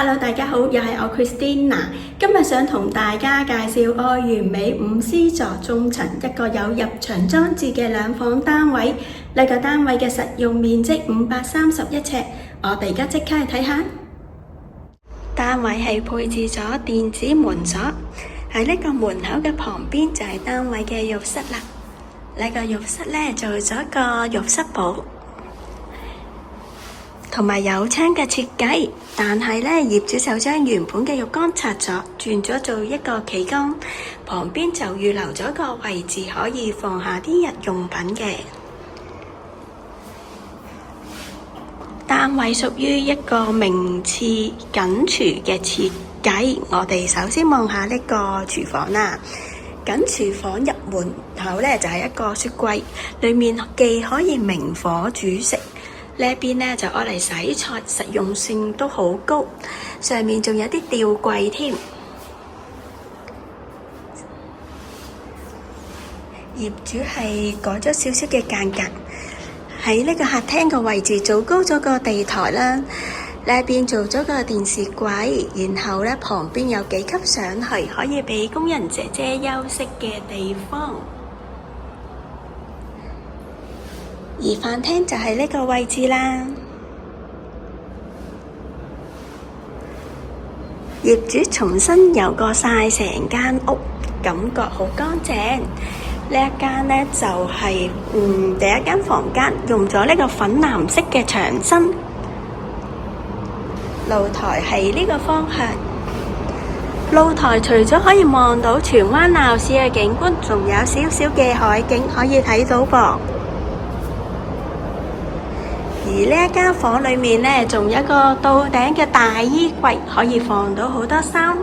Hello， 大家好，又係我 Christina。今日想同大家介紹愛完美5C 座中層一個有入牆裝置嘅兩房單位。呢個單位嘅實用面積531尺，我哋而家即刻去睇下。單位係配置咗電子門鎖，喺呢個門口嘅旁邊就係單位嘅浴室啦。呢個浴室呢，做咗個浴室寶，同埋有窗嘅設計，但係呢，業主就將原本嘅浴缸拆咗，轉咗做一個企缸，旁邊就預留咗個位置可以放下啲日用品嘅。單位屬於一個名廁緊廚嘅設計，我哋首先望下呢個廚房啦。緊廚房入門口呢，就係一個雪櫃，裡面既可以明火煮食。呢一邊呢就攞嚟洗菜，實用性都好高。上面仲有啲吊櫃添。業主係改咗少少嘅間隔，喺呢個客廳嘅位置做高咗個地台啦。呢一邊做咗個電視櫃，然後呢旁邊有幾級上去，可以俾工人姐姐休息嘅地方。而飯廳就係呢個位置啦。業主重新油過晒成間屋，感覺好乾淨。呢一間呢就係第一間房間，用咗呢個粉藍色嘅牆身。露台係呢個方向。露台除咗可以望到荃灣鬧市嘅景觀，仲有少少嘅海景可以睇到噃。而呢一間房裏面呢，仲有一個到頂嘅大衣櫃，可以放到好多衫。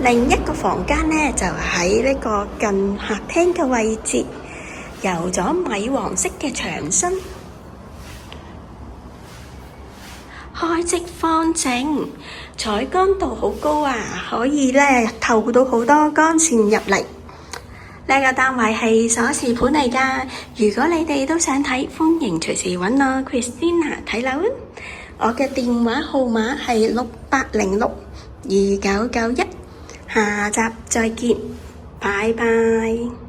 另一個房間呢，就喺呢個近客廳嘅位置，油咗米黃色嘅牆身，開即方正，採光度好高啊，可以呢透到好多光線入嚟。呢個單位係鎖匙盤嚟㗎，如果你哋都想睇，歡迎隨時揾我 Christina 睇樓。我嘅電話號碼係68062991，下集再見，拜拜。